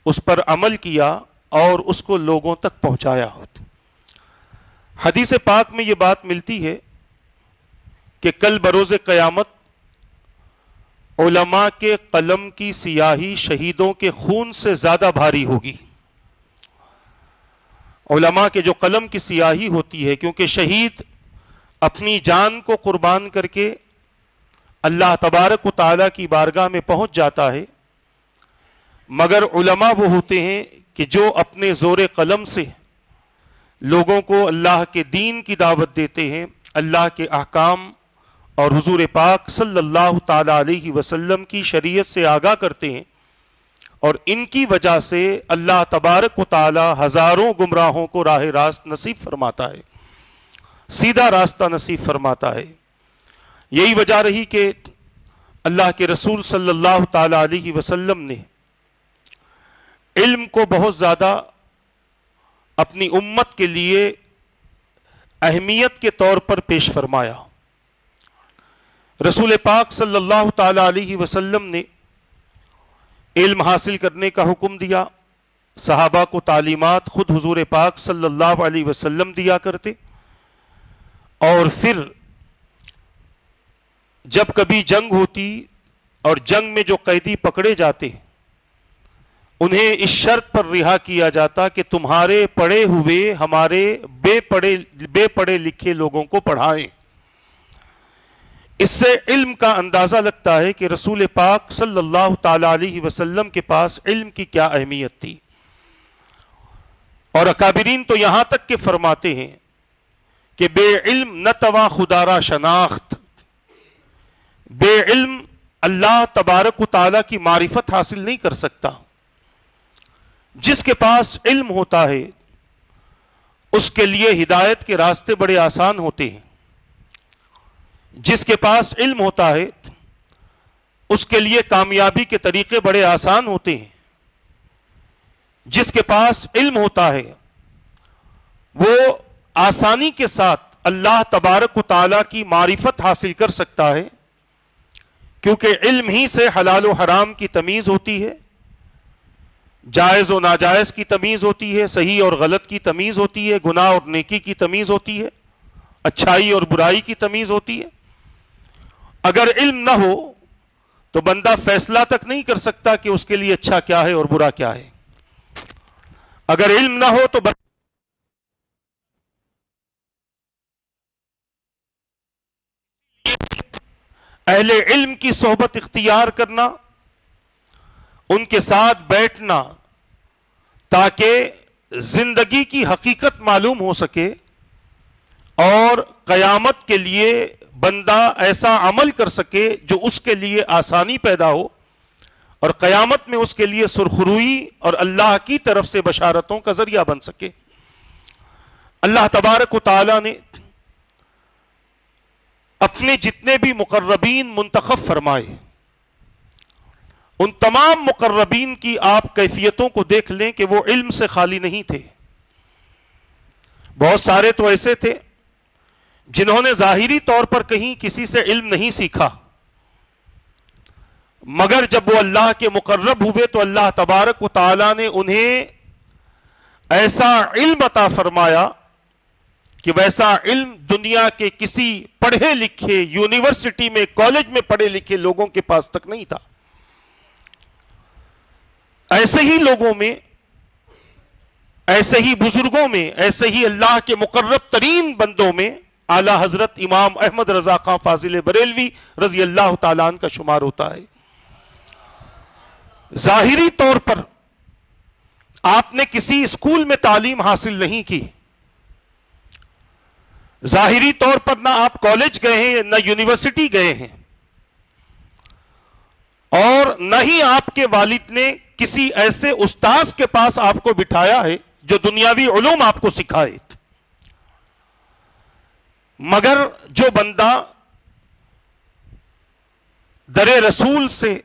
اس پر عمل کیا اور اس کو لوگوں تک پہنچایا ہو۔ حدیث پاک میں یہ بات ملتی ہے کہ کل بروز قیامت علماء کے قلم کی سیاہی شہیدوں کے خون سے زیادہ بھاری ہوگی۔ علماء کے جو قلم کی سیاہی ہوتی ہے، کیونکہ شہید اپنی جان کو قربان کر کے اللہ تبارک و تعالیٰ کی بارگاہ میں پہنچ جاتا ہے، مگر علماء وہ ہوتے ہیں کہ جو اپنے زور قلم سے لوگوں کو اللہ کے دین کی دعوت دیتے ہیں، اللہ کے احکام اور حضور پاک صلی اللہ تعالی علیہ وسلم کی شریعت سے آگاہ کرتے ہیں، اور ان کی وجہ سے اللہ تبارک و تعالی ہزاروں گمراہوں کو راہ راست نصیب فرماتا ہے، سیدھا راستہ نصیب فرماتا ہے۔ یہی وجہ رہی کہ اللہ کے رسول صلی اللہ تعالی علیہ وسلم نے علم کو بہت زیادہ اپنی امت کے لیے اہمیت کے طور پر پیش فرمایا۔ رسول پاک صلی اللہ تعالی علیہ وسلم نے علم حاصل کرنے کا حکم دیا، صحابہ کو تعلیمات خود حضور پاک صلی اللہ علیہ وسلم دیا کرتے، اور پھر جب کبھی جنگ ہوتی اور جنگ میں جو قیدی پکڑے جاتے انہیں اس شرط پر رہا کیا جاتا کہ تمہارے پڑھے ہوئے ہمارے بے پڑھے لکھے لوگوں کو پڑھائیں۔ اس سے علم کا اندازہ لگتا ہے کہ رسول پاک صلی اللہ تعالی علیہ وسلم کے پاس علم کی کیا اہمیت تھی۔ اور اکابرین تو یہاں تک کہ فرماتے ہیں کہ بے علم نہ توا خدا را شناخت، بے علم اللہ تبارک و تعالیٰ کی معرفت حاصل نہیں کر سکتا۔ جس کے پاس علم ہوتا ہے اس کے لیے ہدایت کے راستے بڑے آسان ہوتے ہیں، جس کے پاس علم ہوتا ہے اس کے لیے کامیابی کے طریقے بڑے آسان ہوتے ہیں، جس کے پاس علم ہوتا ہے وہ آسانی کے ساتھ اللہ تبارک و تعالیٰ کی معرفت حاصل کر سکتا ہے، کیونکہ علم ہی سے حلال و حرام کی تمیز ہوتی ہے، جائز و ناجائز کی تمیز ہوتی ہے، صحیح اور غلط کی تمیز ہوتی ہے، گناہ اور نیکی کی تمیز ہوتی ہے، اچھائی اور برائی کی تمیز ہوتی ہے۔ اگر علم نہ ہو تو بندہ فیصلہ تک نہیں کر سکتا کہ اس کے لیے اچھا کیا ہے اور برا کیا ہے۔ اگر علم نہ ہو تو اہل علم کی صحبت اختیار کرنا، ان کے ساتھ بیٹھنا تاکہ زندگی کی حقیقت معلوم ہو سکے اور قیامت کے لیے بندہ ایسا عمل کر سکے جو اس کے لیے آسانی پیدا ہو اور قیامت میں اس کے لیے سرخروئی اور اللہ کی طرف سے بشارتوں کا ذریعہ بن سکے۔ اللہ تبارک و تعالی نے اپنے جتنے بھی مقربین منتخب فرمائے، ان تمام مقربین کی آپ کیفیتوں کو دیکھ لیں کہ وہ علم سے خالی نہیں تھے۔ بہت سارے تو ایسے تھے جنہوں نے ظاہری طور پر کہیں کسی سے علم نہیں سیکھا، مگر جب وہ اللہ کے مقرب ہوئے تو اللہ تبارک و تعالی نے انہیں ایسا علم عطا فرمایا کہ ویسا علم دنیا کے کسی پڑھے لکھے یونیورسٹی میں کالج میں پڑھے لکھے لوگوں کے پاس تک نہیں تھا۔ ایسے ہی لوگوں میں، ایسے ہی بزرگوں میں، ایسے ہی اللہ کے مقرب ترین بندوں میں اعلی حضرت امام احمد رضا خان فاضل بریلوی رضی اللہ تعالیٰ عنہ کا شمار ہوتا ہے۔ ظاہری طور پر آپ نے کسی اسکول میں تعلیم حاصل نہیں کی، ظاہری طور پر نہ آپ کالج گئے ہیں نہ یونیورسٹی گئے ہیں، اور نہ ہی آپ کے والد نے کسی ایسے استاذ کے پاس آپ کو بٹھایا ہے جو دنیاوی علوم آپ کو سکھائے، مگر جو بندہ در رسول سے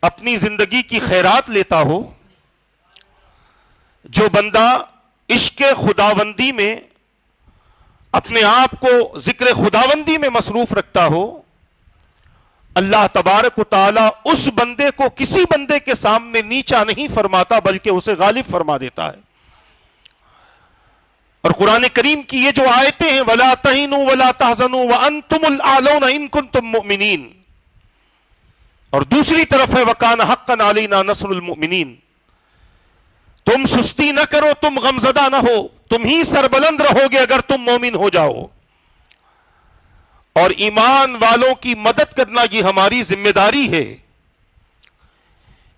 اپنی زندگی کی خیرات لیتا ہو، جو بندہ عشق خداوندی میں اپنے آپ کو ذکر خداوندی میں مصروف رکھتا ہو، اللہ تبارک و تعالی اس بندے کو کسی بندے کے سامنے نیچا نہیں فرماتا بلکہ اسے غالب فرما دیتا ہے. اور قرآن کریم کی یہ جو آیتیں ہیں وَلَا تَهِنُوا وَلَا تَحْزَنُوا وَأَنْتُمُ الْأَعْلَوْنَ إِن كُنتُم مُؤْمِنِينَ, اور دوسری طرف ہے وَكَانَ حَقًّا عَلَيْنَا نَصْرُ الْمُؤْمِنِينَ, تم سستی نہ کرو, تم غمزدہ نہ ہو, تم ہی سربلند رہو گے اگر تم مومن ہو جاؤ. اور ایمان والوں کی مدد کرنا یہ ہماری ذمہ داری ہے.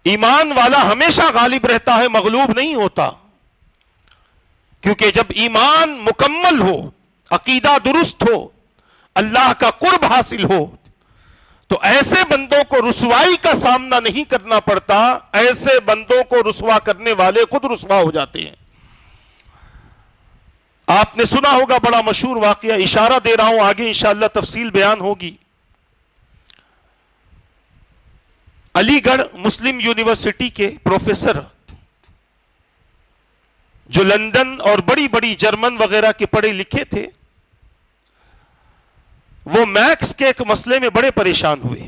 ایمان والا ہمیشہ غالب رہتا ہے, مغلوب نہیں ہوتا, کیونکہ جب ایمان مکمل ہو, عقیدہ درست ہو, اللہ کا قرب حاصل ہو, تو ایسے بندوں کو رسوائی کا سامنا نہیں کرنا پڑتا, ایسے بندوں کو رسوا کرنے والے خود رسوا ہو جاتے ہیں. آپ نے سنا ہوگا بڑا مشہور واقعہ, اشارہ دے رہا ہوں, آگے انشاءاللہ تفصیل بیان ہوگی. علی گڑھ مسلم یونیورسٹی کے پروفیسر جو لندن اور بڑی بڑی جرمن وغیرہ کے پڑھے لکھے تھے, وہ میکس کے ایک مسئلے میں بڑے پریشان ہوئے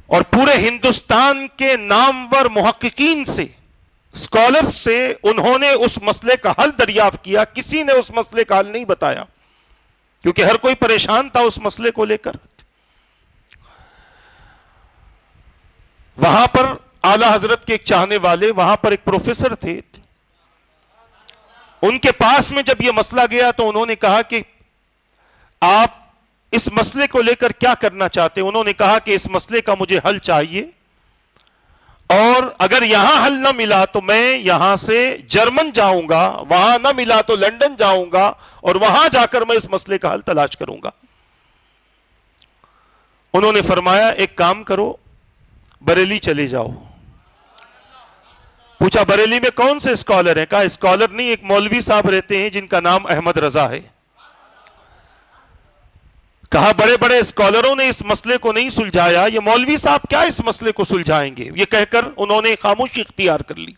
اور پورے ہندوستان کے نامور محققین سے, اسکالرز سے انہوں نے اس مسئلے کا حل دریافت کیا. کسی نے اس مسئلے کا حل نہیں بتایا کیونکہ ہر کوئی پریشان تھا اس مسئلے کو لے کر. وہاں پر اعلی حضرت کے ایک چاہنے والے, وہاں پر ایک پروفیسر تھے, ان کے پاس میں جب یہ مسئلہ گیا تو انہوں نے کہا کہ آپ اس مسئلے کو لے کر کیا کرنا چاہتے ہیں. انہوں نے کہا کہ اس مسئلے کا مجھے حل چاہیے, اور اگر یہاں حل نہ ملا تو میں یہاں سے جرمن جاؤں گا, وہاں نہ ملا تو لندن جاؤں گا, اور وہاں جا کر میں اس مسئلے کا حل تلاش کروں گا. انہوں نے فرمایا ایک کام کرو, بریلی چلے جاؤ. پوچھا بریلی میں کون سے اسکالر ہیں؟ کہا اسکالر نہیں, ایک مولوی صاحب رہتے ہیں جن کا نام احمد رضا ہے. کہا بڑے بڑے اسکالروں نے اس مسئلے کو نہیں سلجھایا, یہ مولوی صاحب کیا اس مسئلے کو سلجھائیں گے؟ یہ کہہ کر انہوں نے خاموشی اختیار کر لی.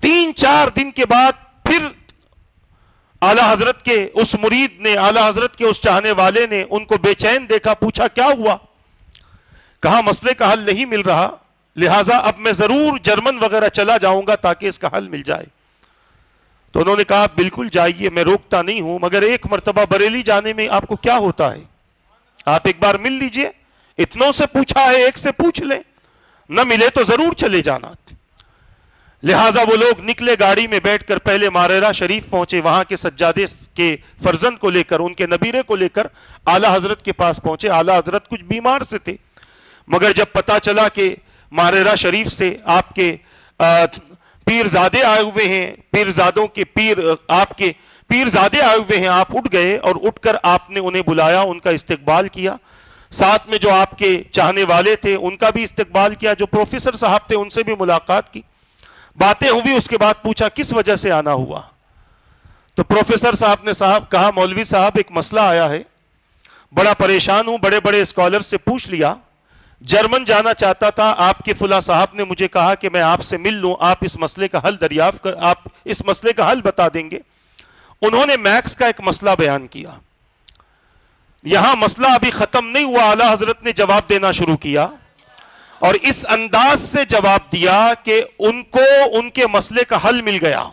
3-4 دن کے بعد پھر اعلی حضرت کے اس مرید نے, اعلی حضرت کے اس چاہنے والے نے ان کو بے چین دیکھا. پوچھا کیا ہوا؟ کہا مسئلے کا حل نہیں مل رہا, لہٰذا اب میں ضرور جرمن وغیرہ چلا جاؤں گا تاکہ اس کا حل مل جائے. تو انہوں نے کہا بالکل جائیے, میں روکتا نہیں ہوں, مگر ایک مرتبہ بریلی جانے میں آپ کو کیا ہوتا ہے, آپ ایک بار مل لیجئے. اتنوں سے پوچھا ہے, ایک سے پوچھ لیں, نہ ملے تو ضرور چلے جانا. لہٰذا وہ لوگ نکلے, گاڑی میں بیٹھ کر پہلے ماریرا شریف پہنچے, وہاں کے سجادے کے فرزند کو لے کر, ان کے نبیرے کو لے کر اعلی حضرت کے پاس پہنچے. اعلی حضرت کچھ بیمار سے تھے, مگر جب پتا چلا کہ ماریرا شریف سے آپ کے پیرزادے آئے ہوئے ہیں, پیرزادوں کے پیر, آپ کے پیرزادے آئے ہوئے ہیں, آپ اٹھ گئے اور اٹھ کر آپ نے انہیں بلایا, ان کا استقبال کیا. ساتھ میں جو آپ کے چاہنے والے تھے ان کا بھی استقبال کیا, جو پروفیسر صاحب تھے ان سے بھی ملاقات کی, باتیں ہوئی. اس کے بعد پوچھا کس وجہ سے آنا ہوا؟ تو پروفیسر صاحب نے کہا مولوی صاحب ایک مسئلہ آیا ہے, بڑا پریشان ہوں, بڑے بڑے اسکالر سے پوچھ لیا, جرمن جانا چاہتا تھا, آپ کے فلاں صاحب نے مجھے کہا کہ میں آپ سے مل لوں, آپ اس مسئلے کا حل دریافت کر, آپ اس مسئلے کا حل بتا دیں گے. انہوں نے میکس کا ایک مسئلہ بیان کیا. یہاں مسئلہ ابھی ختم نہیں ہوا, اعلی حضرت نے جواب دینا شروع کیا اور اس انداز سے جواب دیا کہ ان کو ان کے مسئلے کا حل مل گیا.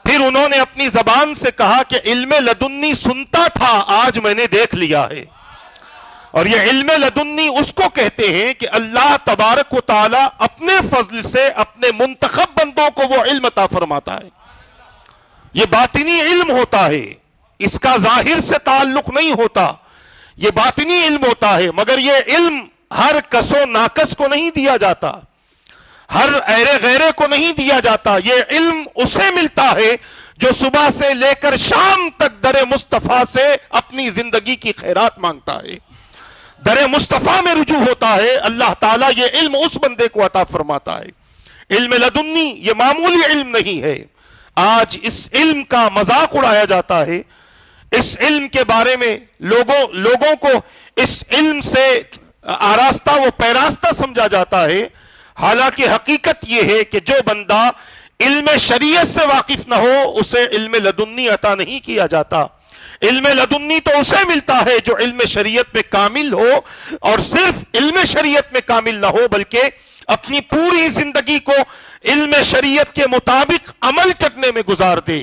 پھر انہوں نے اپنی زبان سے کہا کہ علم لدنی سنتا تھا, آج میں نے دیکھ لیا ہے. اور یہ علم لدنی اس کو کہتے ہیں کہ اللہ تبارک و تعالی اپنے فضل سے اپنے منتخب بندوں کو وہ علم عطا فرماتا ہے. یہ باطنی علم ہوتا ہے, اس کا ظاہر سے تعلق نہیں ہوتا, یہ باطنی علم ہوتا ہے. مگر یہ علم ہر کس و ناکس کو نہیں دیا جاتا, ہر ایرے غیرے کو نہیں دیا جاتا. یہ علم اسے ملتا ہے جو صبح سے لے کر شام تک در مصطفیٰ سے اپنی زندگی کی خیرات مانگتا ہے, در مصطفیٰ میں رجوع ہوتا ہے. اللہ تعالیٰ یہ علم اس بندے کو عطا فرماتا ہے. علم لدنی یہ معمولی علم نہیں ہے. آج اس علم کا مذاق اڑایا جاتا ہے, اس علم کے بارے میں لوگوں کو اس علم سے آراستہ و پیراستہ سمجھا جاتا ہے. حالانکہ حقیقت یہ ہے کہ جو بندہ علم شریعت سے واقف نہ ہو اسے علم لدنی عطا نہیں کیا جاتا. علم لدنی تو اسے ملتا ہے جو علم شریعت میں کامل ہو، اور صرف علم شریعت میں کامل نہ ہو بلکہ اپنی پوری زندگی کو علم شریعت کے مطابق عمل کرنے میں گزار دے۔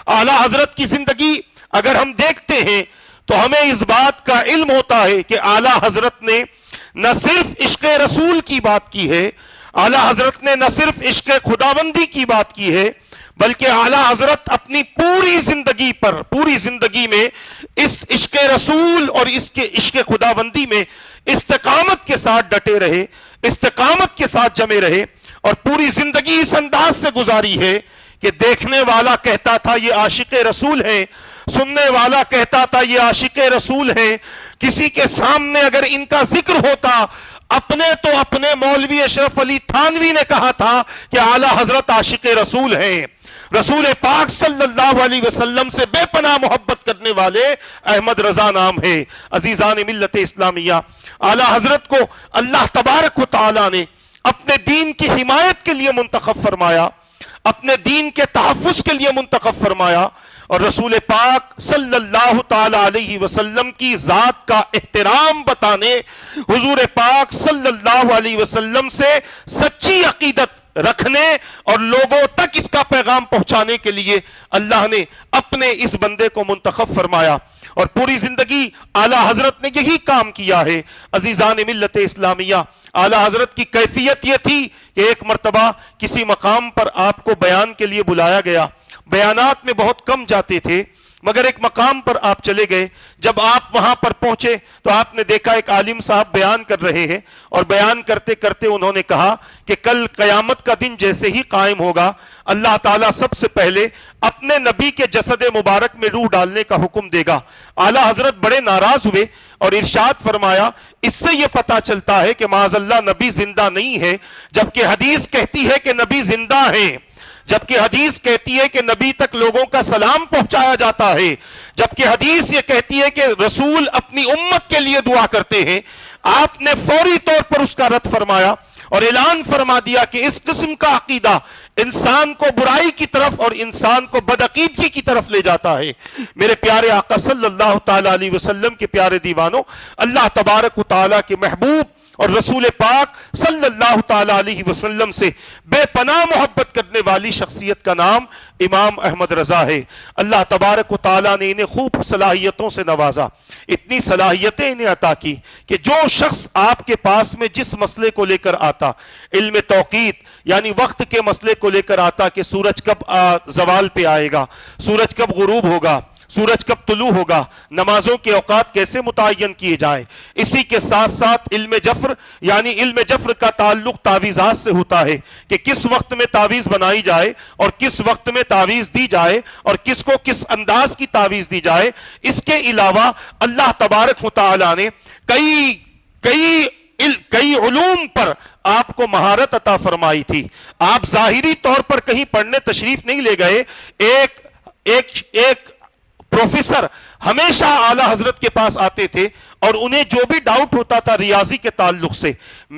اعلی حضرت کی زندگی اگر ہم دیکھتے ہیں تو ہمیں اس بات کا علم ہوتا ہے کہ اعلی حضرت نے نہ صرف عشق رسول کی بات کی ہے، اعلی حضرت نے نہ صرف عشق خداوندی کی بات کی ہے، بلکہ اعلی حضرت اپنی پوری زندگی میں اس عشق رسول اور اس کے عشق خداوندی میں استقامت کے ساتھ ڈٹے رہے، استقامت کے ساتھ جمے رہے، اور پوری زندگی اس انداز سے گزاری ہے کہ دیکھنے والا کہتا تھا یہ عاشق رسول ہیں، سننے والا کہتا تھا یہ عاشق رسول ہیں، کسی کے سامنے اگر ان کا ذکر ہوتا، اپنے مولوی اشرف علی تھانوی نے کہا تھا کہ اعلی حضرت عاشق رسول ہیں۔ رسول پاک صلی اللہ علیہ وسلم سے بے پناہ محبت کرنے والے احمد رضا نام ہے۔ عزیزان ملت اسلامیہ، اعلی حضرت کو اللہ تبارک و تعالی نے اپنے دین کی حمایت کے لیے منتخب فرمایا، اپنے دین کے تحفظ کے لیے منتخب فرمایا، اور رسول پاک صلی اللہ تعالی علیہ وسلم کی ذات کا احترام بتانے، حضور پاک صلی اللہ علیہ وسلم سے سچی عقیدت رکھنے اور لوگوں تک اس کا پیغام پہنچانے کے لیے اللہ نے اپنے اس بندے کو منتخب فرمایا، اور پوری زندگی اعلی حضرت نے یہی کام کیا ہے۔ عزیزان ملت اسلامیہ، اعلی حضرت کی کیفیت یہ تھی کہ ایک مرتبہ کسی مقام پر آپ کو بیان کے لیے بلایا گیا، بیانات میں بہت کم جاتے تھے، مگر ایک مقام پر آپ چلے گئے۔ جب آپ وہاں پر پہنچے تو آپ نے دیکھا ایک عالم صاحب بیان کر رہے ہیں، اور بیان کرتے کرتے انہوں نے کہا کہ کل قیامت کا دن جیسے ہی قائم ہوگا، اللہ تعالیٰ سب سے پہلے اپنے نبی کے جسد مبارک میں روح ڈالنے کا حکم دے گا۔ اعلیٰ حضرت بڑے ناراض ہوئے اور ارشاد فرمایا، اس سے یہ پتا چلتا ہے کہ معاذ اللہ نبی زندہ نہیں ہے، جبکہ حدیث کہتی ہے کہ نبی زندہ ہیں، جبکہ حدیث کہتی ہے کہ نبی تک لوگوں کا سلام پہنچایا جاتا ہے، جبکہ حدیث یہ کہتی ہے کہ رسول اپنی امت کے لیے دعا کرتے ہیں۔ آپ نے فوری طور پر اس کا رد فرمایا اور اعلان فرما دیا کہ اس قسم کا عقیدہ انسان کو برائی کی طرف اور انسان کو بدعقیدگی کی طرف لے جاتا ہے۔ میرے پیارے آقا صلی اللہ تعالی علیہ وسلم کے پیارے دیوانوں، اللہ تبارک و تعالیٰ کے محبوب اور رسول پاک صلی اللہ تعالی علیہ وسلم سے بے پناہ محبت کرنے والی شخصیت کا نام امام احمد رضا ہے۔ اللہ تبارک و تعالیٰ نے انہیں خوب صلاحیتوں سے نوازا، اتنی صلاحیتیں انہیں عطا کی کہ جو شخص آپ کے پاس میں جس مسئلے کو لے کر آتا، علم توقیت یعنی وقت کے مسئلے کو لے کر آتا کہ سورج کب زوال پہ آئے گا، سورج کب غروب ہوگا، سورج کب طلوع ہوگا، نمازوں کے اوقات کیسے متعین کیے جائیں، اسی کے ساتھ ساتھ علم جفر یعنی علم جفر کا تعلق تعویذات سے ہوتا ہے کہ کس وقت میں تعویذ بنائی جائے اور کس وقت میں تعویذ دی جائے اور کس کو کس انداز کی تعویذ دی جائے۔ اس کے علاوہ اللہ تبارک و تعالی نے کئی علوم پر آپ کو مہارت عطا فرمائی تھی۔ آپ ظاہری طور پر کہیں پڑھنے تشریف نہیں لے گئے، ایک پروفیسر ہمیشہ اعلی حضرت کے پاس آتے تھے اور انہیں جو بھی ڈاؤٹ ہوتا تھا ریاضی کے تعلق سے،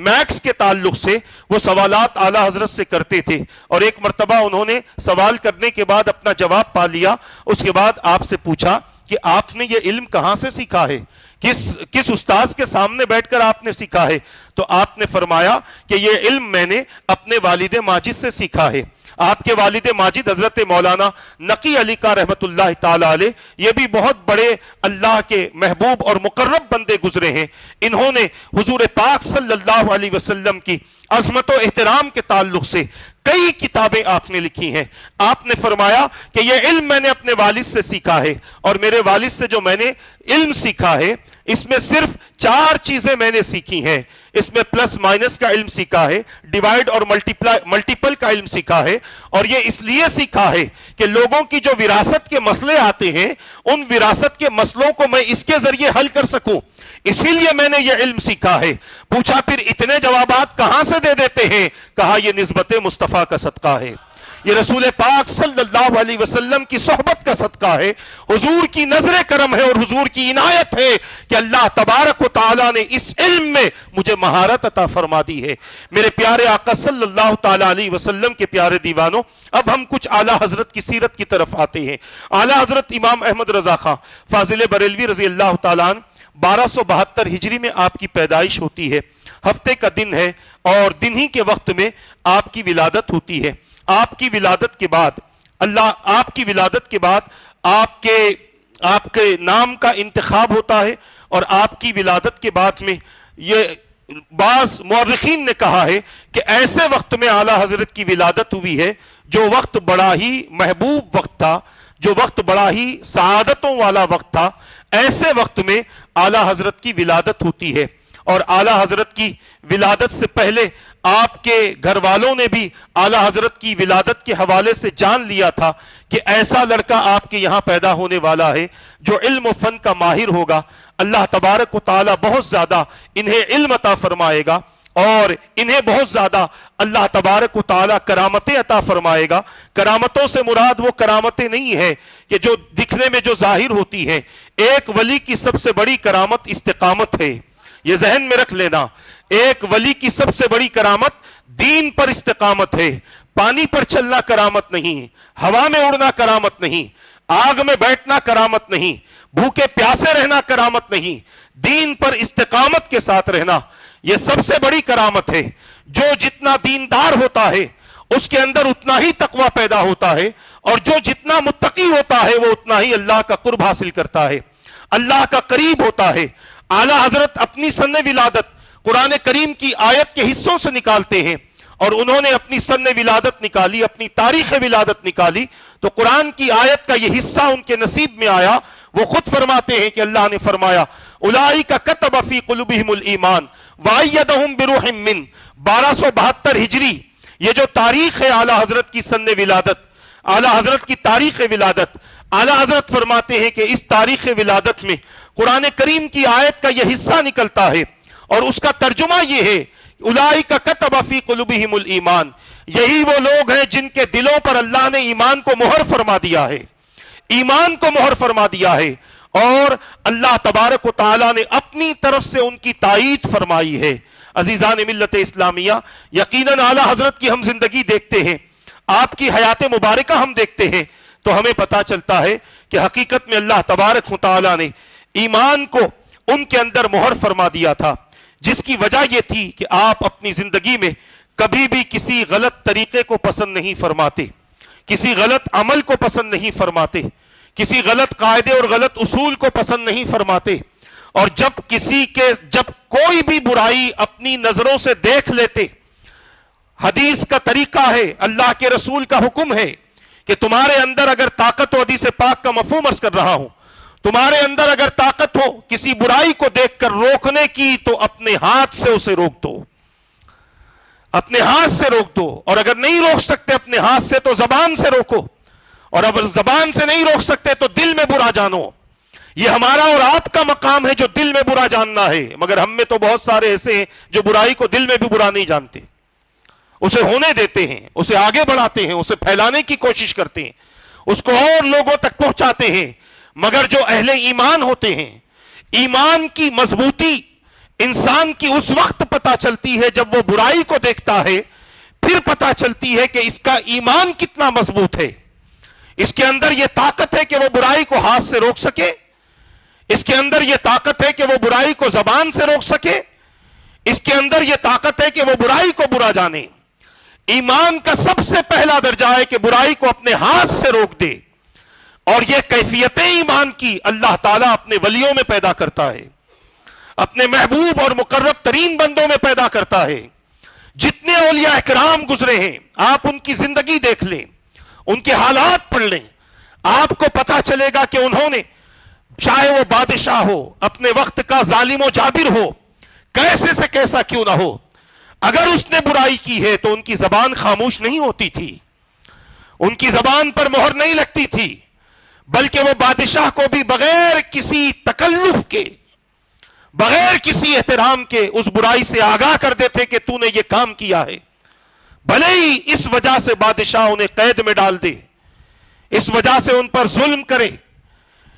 میکس کے تعلق سے، وہ سوالات اعلی حضرت سے کرتے تھے، اور ایک مرتبہ انہوں نے سوال کرنے کے بعد اپنا جواب پا لیا۔ اس کے بعد آپ سے پوچھا کہ آپ نے یہ علم کہاں سے سیکھا ہے، کس استاذ کے سامنے بیٹھ کر آپ نے سیکھا ہے؟ تو آپ نے فرمایا کہ یہ علم میں نے اپنے والد ماجد سے سیکھا ہے۔ آپ کے والد ماجد حضرت مولانا نقی علی کا رحمت اللہ تعالی علیہ، یہ بھی بہت بڑے اللہ کے محبوب اور مقرب بندے گزرے ہیں۔ انہوں نے حضور پاک صلی اللہ علیہ وسلم کی عظمت و احترام کے تعلق سے کئی کتابیں آپ نے لکھی ہیں۔ آپ نے فرمایا کہ یہ علم میں نے اپنے والد سے سیکھا ہے، اور میرے والد سے جو میں نے علم سیکھا ہے اس میں صرف 4 چیزیں میں نے سیکھی ہیں۔ اس میں پلس مائنس کا علم سیکھا ہے، ڈیوائیڈ اور ملٹیپل کا علم سیکھا ہے، اور یہ اس لیے سیکھا ہے کہ لوگوں کی جو وراثت کے مسئلے آتے ہیں ان وراثت کے مسئلوں کو میں اس کے ذریعے حل کر سکوں، اسی لیے میں نے یہ علم سیکھا ہے۔ پوچھا پھر اتنے جوابات کہاں سے دے دیتے ہیں؟ کہا یہ نسبت مصطفیٰ کا صدقہ ہے، یہ رسول پاک صلی اللہ علیہ وسلم کی صحبت کا صدقہ ہے، حضور کی نظر کرم ہے اور حضور کی عنایت ہے کہ اللہ تبارک و تعالیٰ نے اس علم میں مجھے مہارت عطا فرما دی ہے۔ میرے پیارے آقا صلی اللہ تعالیٰ علیہ وسلم کے پیارے دیوانوں، اب ہم کچھ اعلیٰ حضرت کی سیرت کی طرف آتے ہیں۔ اعلیٰ حضرت امام احمد رضا خان فاضل بریلوی رضی اللہ تعالیٰ عنہ 1272 ہجری میں آپ کی پیدائش ہوتی ہے، ہفتے کا دن ہے اور دن ہی کے وقت میں آپ کی ولادت ہوتی ہے۔ آپ کی ولادت کے بعد آپ کے نام کا انتخاب ہوتا ہے، اور آپ کی ولادت کے بعد میں یہ بعض مورخین نے کہا ہے کہ ایسے وقت میں اعلیٰ حضرت کی ولادت ہوئی ہے جو وقت بڑا ہی محبوب وقت تھا، جو وقت بڑا ہی سعادتوں والا وقت تھا۔ ایسے وقت میں اعلیٰ حضرت کی ولادت ہوتی ہے، اور اعلیٰ حضرت کی ولادت سے پہلے آپ کے گھر والوں نے بھی اعلیٰ حضرت کی ولادت کے حوالے سے جان لیا تھا کہ ایسا لڑکا آپ کے یہاں پیدا ہونے والا ہے جو علم و فن کا ماہر ہوگا۔ اللہ تبارک و تعالی بہت زیادہ انہیں علم عطا فرمائے گا، اور انہیں بہت زیادہ اللہ تبارک و تعالی کرامتیں عطا فرمائے گا۔ کرامتوں سے مراد وہ کرامتیں نہیں ہے کہ جو دکھنے میں جو ظاہر ہوتی ہیں۔ ایک ولی کی سب سے بڑی کرامت استقامت ہے، یہ ذہن میں رکھ لینا۔ ایک ولی کی سب سے بڑی کرامت دین پر استقامت ہے۔ پانی پر چلنا کرامت نہیں، ہوا میں اڑنا کرامت نہیں، آگ میں بیٹھنا کرامت نہیں، بھوکے پیاسے رہنا کرامت نہیں، دین پر استقامت کے ساتھ رہنا یہ سب سے بڑی کرامت ہے۔ جو جتنا دیندار ہوتا ہے اس کے اندر اتنا ہی تقوی پیدا ہوتا ہے، اور جو جتنا متقی ہوتا ہے وہ اتنا ہی اللہ کا قرب حاصل کرتا ہے، اللہ کا قریب ہوتا ہے۔ اعلیٰ حضرت اپنی سن ولادت قرآن کریم کی آیت کے حصوں سے نکالتے ہیں، اور انہوں نے اپنی سن ولادت نکالی، اپنی تاریخ ولادت نکالی، تو قرآن کی آیت کا یہ حصہ ان کے نصیب میں آیا۔ وہ خود فرماتے ہیں کہ اللہ نے فرمایا اولئک کتب فی قلوبہم الایمان وأیدہم بروح من۔ 1272 ہجری یہ جو تاریخ ہے اعلیٰ حضرت کی سن ولادت، اعلیٰ حضرت کی تاریخ ولادت، اعلیٰ حضرت فرماتے ہیں کہ اس تاریخ ولادت میں قرآن کریم کی آیت کا یہ حصہ نکلتا ہے، اور اس کا ترجمہ یہ ہے اولئک کتب فی قلوبہم الایمان۔ یہی وہ لوگ ہیں جن کے دلوں پر اللہ نے ایمان کو مہر فرما دیا ہے، ایمان کو مہر فرما دیا ہے، اور اللہ تبارک و تعالیٰ نے اپنی طرف سے ان کی تائید فرمائی ہے۔ عزیزان ملت اسلامیہ، یقیناً اعلیٰ حضرت کی ہم زندگی دیکھتے ہیں، آپ کی حیات مبارکہ ہم دیکھتے ہیں، تو ہمیں پتا چلتا ہے کہ حقیقت میں اللہ تبارک و تعالیٰ نے ایمان کو ان کے اندر مہر فرما دیا تھا، جس کی وجہ یہ تھی کہ آپ اپنی زندگی میں کبھی بھی کسی غلط طریقے کو پسند نہیں فرماتے، کسی غلط عمل کو پسند نہیں فرماتے، کسی غلط قاعدے اور غلط اصول کو پسند نہیں فرماتے، اور جب کوئی بھی برائی اپنی نظروں سے دیکھ لیتے، حدیث کا طریقہ ہے، اللہ کے رسول کا حکم ہے کہ تمہارے اندر اگر طاقت ہو، حدیث پاک کا مفہوم عرض کر رہا ہوں، تمہارے اندر اگر طاقت ہو کسی برائی کو دیکھ کر روکنے کی تو اپنے ہاتھ سے اسے روک دو، اپنے ہاتھ سے روک دو، اور اگر نہیں روک سکتے اپنے ہاتھ سے تو زبان سے روکو، اور اگر زبان سے نہیں روک سکتے تو دل میں برا جانو۔ یہ ہمارا اور آپ کا مقام ہے جو دل میں برا جاننا ہے، مگر ہم میں تو بہت سارے ایسے ہیں جو برائی کو دل میں بھی برا نہیں جانتے، اسے ہونے دیتے ہیں، اسے آگے بڑھاتے ہیں، اسے پھیلانے کی کوشش کرتے ہیں، اس کو اور لوگوں تک پہنچاتے ہیں۔ مگر جو اہل ایمان ہوتے ہیں، ایمان کی مضبوطی انسان کی اس وقت پتہ چلتی ہے جب وہ برائی کو دیکھتا ہے، پھر پتہ چلتی ہے کہ اس کا ایمان کتنا مضبوط ہے، اس کے اندر یہ طاقت ہے کہ وہ برائی کو ہاتھ سے روک سکے، اس کے اندر یہ طاقت ہے کہ وہ برائی کو زبان سے روک سکے، اس کے اندر یہ طاقت ہے کہ وہ برائی کو برا جانے۔ ایمان کا سب سے پہلا درجہ ہے کہ برائی کو اپنے ہاتھ سے روک دے، اور یہ کیفیت ایمان کی اللہ تعالیٰ اپنے ولیوں میں پیدا کرتا ہے، اپنے محبوب اور مقرب ترین بندوں میں پیدا کرتا ہے۔ جتنے اولیاء اکرام گزرے ہیں، آپ ان کی زندگی دیکھ لیں، ان کے حالات پڑھ لیں، آپ کو پتا چلے گا کہ انہوں نے، چاہے وہ بادشاہ ہو، اپنے وقت کا ظالم و جابر ہو، کیسے سے کیسا کیوں نہ ہو، اگر اس نے برائی کی ہے تو ان کی زبان خاموش نہیں ہوتی تھی، ان کی زبان پر مہر نہیں لگتی تھی، بلکہ وہ بادشاہ کو بھی بغیر کسی تکلف کے، بغیر کسی احترام کے اس برائی سے آگاہ کر دیتے کہ تو نے یہ کام کیا ہے۔ بھلے ہی اس وجہ سے بادشاہ انہیں قید میں ڈال دے، اس وجہ سے ان پر ظلم کرے،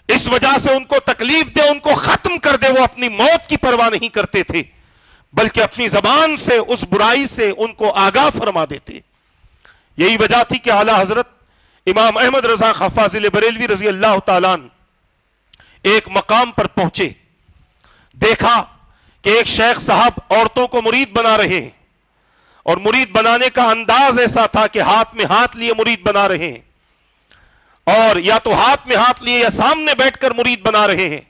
اس وجہ سے ان کو تکلیف دے، ان کو ختم کر دے، وہ اپنی موت کی پرواہ نہیں کرتے تھے، بلکہ اپنی زبان سے اس برائی سے ان کو آگاہ فرما دیتے۔ یہی وجہ تھی کہ اعلیٰ حضرت امام احمد رضا خاں فاضل بریلوی رضی اللہ تعالیٰ عنہ ایک مقام پر پہنچے، دیکھا کہ ایک شیخ صاحب عورتوں کو مرید بنا رہے ہیں، اور مرید بنانے کا انداز ایسا تھا کہ ہاتھ میں ہاتھ لیے مرید بنا رہے ہیں، اور یا تو ہاتھ میں ہاتھ لیے یا سامنے بیٹھ کر مرید بنا رہے ہیں،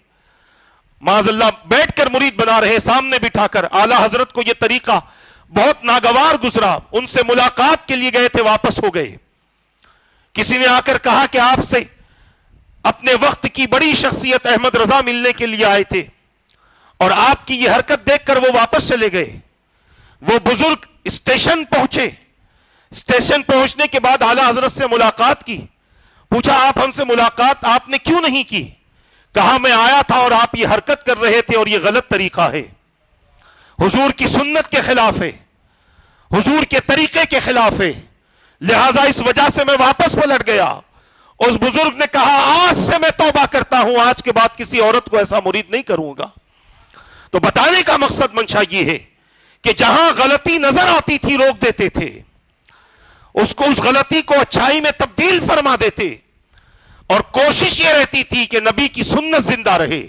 معاذ اللہ بیٹھ کر مرید بنا رہے ہیں، سامنے بٹھا کر۔ اعلیٰ حضرت کو یہ طریقہ بہت ناگوار گزرا، ان سے ملاقات کے لیے گئے تھے، واپس ہو گئے۔ کسی نے آ کر کہا کہ آپ سے اپنے وقت کی بڑی شخصیت احمد رضا ملنے کے لیے آئے تھے، اور آپ کی یہ حرکت دیکھ کر وہ واپس چلے گئے۔ وہ بزرگ اسٹیشن پہنچے، اسٹیشن پہنچنے کے بعد اعلیٰ حضرت سے ملاقات کی، پوچھا آپ ہم سے ملاقات آپ نے کیوں نہیں کی؟ کہا میں آیا تھا اور آپ یہ حرکت کر رہے تھے اور یہ غلط طریقہ ہے، حضور کی سنت کے خلاف ہے، حضور کے طریقے کے خلاف ہے، لہٰذا اس وجہ سے میں واپس پلٹ گیا۔ اس بزرگ نے کہا آج سے میں توبہ کرتا ہوں، آج کے بعد کسی عورت کو ایسا مرید نہیں کروں گا۔ تو بتانے کا مقصد منشا یہ ہے کہ جہاں غلطی نظر آتی تھی روک دیتے تھے، اس غلطی کو اچھائی میں تبدیل فرما دیتے، اور کوشش یہ رہتی تھی کہ نبی کی سنت زندہ رہے،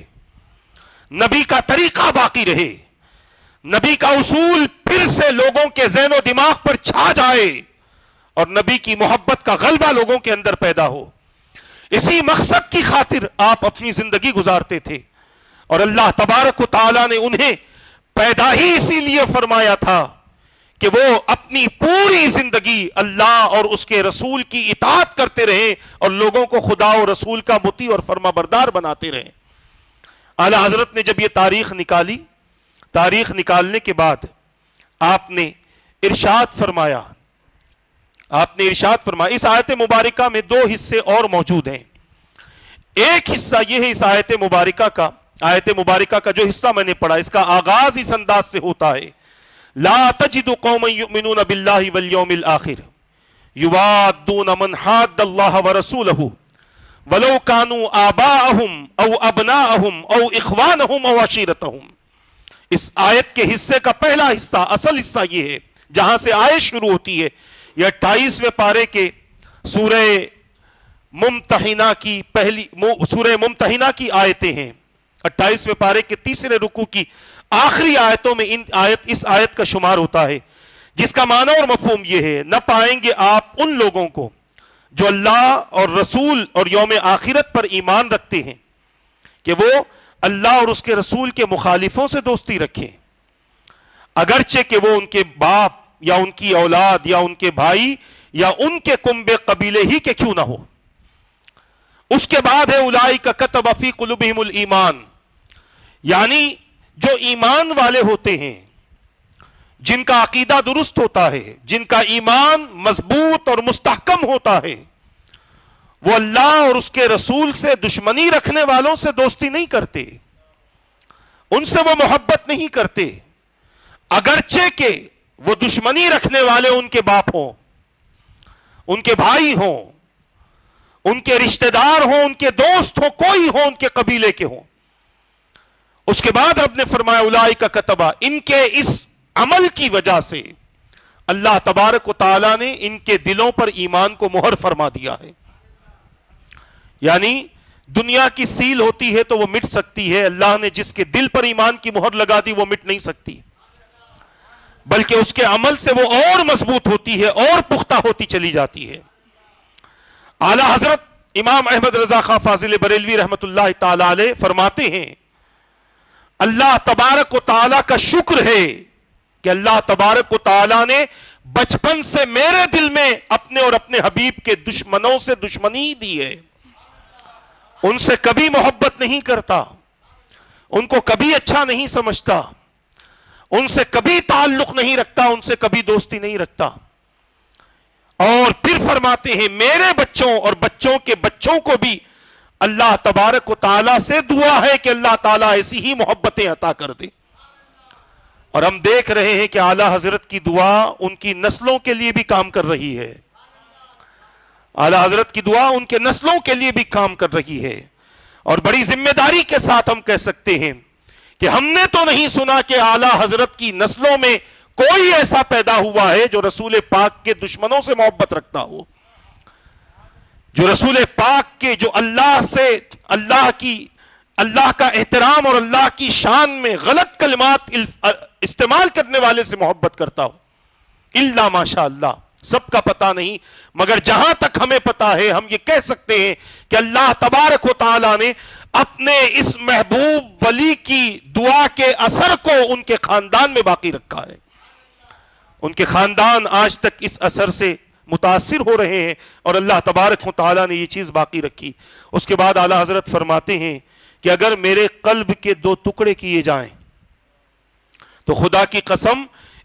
نبی کا طریقہ باقی رہے، نبی کا اصول پھر سے لوگوں کے ذہن و دماغ پر چھا جائے، اور نبی کی محبت کا غلبہ لوگوں کے اندر پیدا ہو۔ اسی مقصد کی خاطر آپ اپنی زندگی گزارتے تھے، اور اللہ تبارک و تعالیٰ نے انہیں پیدا ہی اسی لیے فرمایا تھا کہ وہ اپنی پوری زندگی اللہ اور اس کے رسول کی اطاعت کرتے رہیں، اور لوگوں کو خدا و رسول کا مطیع اور فرما بردار بناتے رہیں۔ اعلیٰ حضرت نے جب یہ تاریخ نکالی، تاریخ نکالنے کے بعد آپ نے ارشاد فرمایا، اس آیت مبارکہ میں دو حصے اور موجود ہیں۔ ایک حصہ یہ ہے اس آیت مبارکہ کا جو حصہ میں نے پڑھا، اس کا آغاز اس انداز سے ہوتا ہے، لا تجد قوما یؤمنون باللہ والیوم الآخر یوادون من حاد اللہ ورسولہ ولو کانوا آباءہم او ابناءہم او اخوانہم او عشیرتہم۔ اس آیت کے حصے کا پہلا حصہ، اصل حصہ یہ ہے جہاں سے آیت شروع ہوتی ہے، یہ 28ویں پارے کے سورہ ممتحنہ کی آیتیں ہیں۔ 28ویں پارے کے تیسرے رکوع کی آخری آیتوں میں اس آیت کا شمار ہوتا ہے، جس کا معنی اور مفہوم یہ ہے، نہ پائیں گے آپ ان لوگوں کو جو اللہ اور رسول اور یوم آخرت پر ایمان رکھتے ہیں کہ وہ اللہ اور اس کے رسول کے مخالفوں سے دوستی رکھیں، اگرچہ کہ وہ ان کے باپ یا ان کی اولاد یا ان کے بھائی یا ان کے کنبے قبیلے ہی کے کیوں نہ ہو۔ اس کے بعد ہے اولئک کتب فی قلوبہم الایمان، یعنی جو ایمان والے ہوتے ہیں، جن کا عقیدہ درست ہوتا ہے، جن کا ایمان مضبوط اور مستحکم ہوتا ہے، وہ اللہ اور اس کے رسول سے دشمنی رکھنے والوں سے دوستی نہیں کرتے، ان سے وہ محبت نہیں کرتے، اگرچہ کہ وہ دشمنی رکھنے والے ان کے باپ ہوں، ان کے بھائی ہوں، ان کے رشتہ دار ہوں، ان کے دوست ہوں، کوئی ہوں، ان کے قبیلے کے ہوں۔ اس کے بعد رب نے فرمایا اولئک کتبا، ان کے اس عمل کی وجہ سے اللہ تبارک و تعالیٰ نے ان کے دلوں پر ایمان کو مہر فرما دیا ہے۔ یعنی دنیا کی سیل ہوتی ہے تو وہ مٹ سکتی ہے، اللہ نے جس کے دل پر ایمان کی مہر لگا دی وہ مٹ نہیں سکتی، بلکہ اس کے عمل سے وہ اور مضبوط ہوتی ہے اور پختہ ہوتی چلی جاتی ہے۔ اعلیٰ حضرت امام احمد رضا خاں فاضل بریلوی رحمت اللہ تعالی علیہ فرماتے ہیں، اللہ تبارک و تعالیٰ کا شکر ہے کہ اللہ تبارک و تعالیٰ نے بچپن سے میرے دل میں اپنے اور اپنے حبیب کے دشمنوں سے دشمنی دی ہے، ان سے کبھی محبت نہیں کرتا، ان کو کبھی اچھا نہیں سمجھتا، ان سے کبھی تعلق نہیں رکھتا، ان سے کبھی دوستی نہیں رکھتا۔ اور پھر فرماتے ہیں میرے بچوں اور بچوں کے بچوں کو بھی اللہ تبارک و تعالیٰ سے دعا ہے کہ اللہ تعالیٰ ایسی ہی محبتیں عطا کر دے۔ اور ہم دیکھ رہے ہیں کہ اعلی حضرت کی دعا ان کی نسلوں کے لیے بھی کام کر رہی ہے. اعلی حضرت کی دعا ان کے نسلوں کے لیے بھی کام کر رہی ہے. اور بڑی ذمہ داری کے ساتھ ہم کہہ سکتے ہیں کہ ہم نے تو نہیں سنا کہ اعلی حضرت کی نسلوں میں کوئی ایسا پیدا ہوا ہے جو رسول پاک کے دشمنوں سے محبت رکھتا ہو، جو رسول پاک کے، جو اللہ سے، اللہ کا احترام اور اللہ کی شان میں غلط کلمات استعمال کرنے والے سے محبت کرتا ہو. الا ماشاء اللہ، سب کا پتہ نہیں، مگر جہاں تک ہمیں پتہ ہے ہم یہ کہہ سکتے ہیں کہ اللہ تبارک و تعالی نے اپنے اس محبوب ولی کی دعا کے اثر کو ان کے خاندان میں باقی رکھا ہے. ان کے خاندان آج تک اس اثر سے متاثر ہو رہے ہیں اور اللہ تبارک و تعالی نے یہ چیز باقی رکھی. اس کے بعد اعلی حضرت فرماتے ہیں کہ اگر میرے قلب کے 2 ٹکڑے کیے جائیں تو خدا کی قسم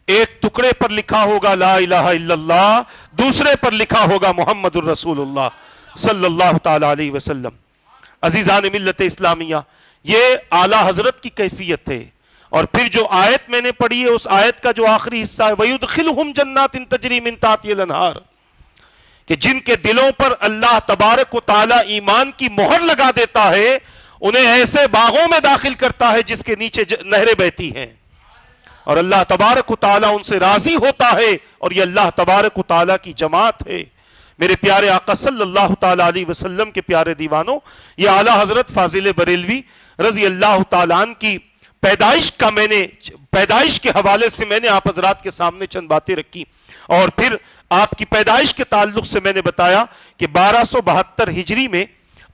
ایک ٹکڑے پر لکھا ہوگا لا الہ الا اللہ، دوسرے پر لکھا ہوگا محمد الرسول اللہ صلی اللہ تعالی علیہ وسلم. عزیزان ملت اسلامیہ، یہ اعلی حضرت کی کیفیت ہے. اور پھر جو آیت میں نے پڑھی ہے، اس آیت کا جو آخری حصہ ہے وَيُدْخِلُهُمْ جَنَّاتٍ تَجْرِي مِن تَحْتِهَا الْأَنْهَارُ، کہ جن کے دلوں پر اللہ تبارک و تعالی ایمان کی مہر لگا دیتا ہے، انہیں ایسے باغوں میں داخل کرتا ہے جس کے نیچے نہریں بہتی ہیں، اور اللہ تبارک و تعالی ان سے راضی ہوتا ہے. اور یہ اللہ تبارک و تعالی کی جماعت ہے. میرے پیارے آقا صلی اللہ تعالی علیہ وسلم کے پیارے دیوانوں، یہ اعلی حضرت فاضل بریلوی رضی اللہ تعالیٰ عنہ کی پیدائش کے حوالے سے میں نے آپ حضرات کے سامنے چند باتیں رکھی. اور پھر آپ کی پیدائش کے تعلق سے میں نے بتایا کہ 1272 ہجری میں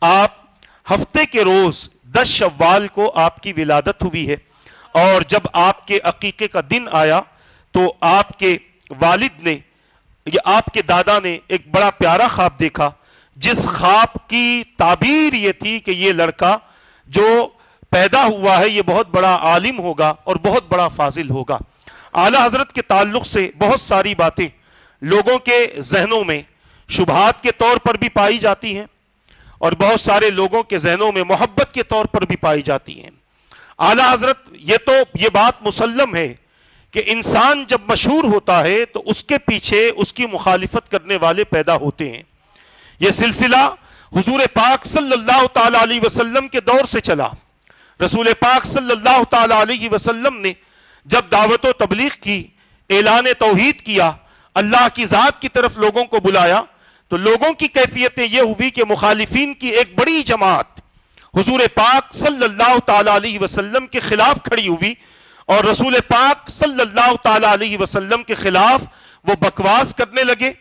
آپ ہفتے کے روز 10 شوال کو آپ کی ولادت ہوئی ہے. اور جب آپ کے عقیقے کا دن آیا تو آپ کے والد نے یا آپ کے دادا نے ایک بڑا پیارا خواب دیکھا، جس خواب کی تعبیر یہ تھی کہ یہ لڑکا جو پیدا ہوا ہے یہ بہت بڑا عالم ہوگا اور بہت بڑا فاضل ہوگا. اعلی حضرت کے تعلق سے بہت ساری باتیں لوگوں کے ذہنوں میں شبہات کے طور پر بھی پائی جاتی ہیں اور بہت سارے لوگوں کے ذہنوں میں محبت کے طور پر بھی پائی جاتی ہیں. اعلی حضرت یہ بات مسلم ہے کہ انسان جب مشہور ہوتا ہے تو اس کے پیچھے اس کی مخالفت کرنے والے پیدا ہوتے ہیں. یہ سلسلہ حضور پاک صلی اللہ تعالی علیہ وسلم کے دور سے چلا. رسول پاک صلی اللہ تعالی علیہ وسلم نے جب دعوت و تبلیغ کی، اعلان توحید کیا، اللہ کی ذات کی طرف لوگوں کو بلایا، تو لوگوں کی کیفیتیں یہ ہوئی کہ مخالفین کی ایک بڑی جماعت حضور پاک صلی اللہ تعالی علیہ وسلم کے خلاف کھڑی ہوئی اور رسول پاک صلی اللہ تعالی علیہ وسلم کے خلاف وہ بکواس کرنے لگے،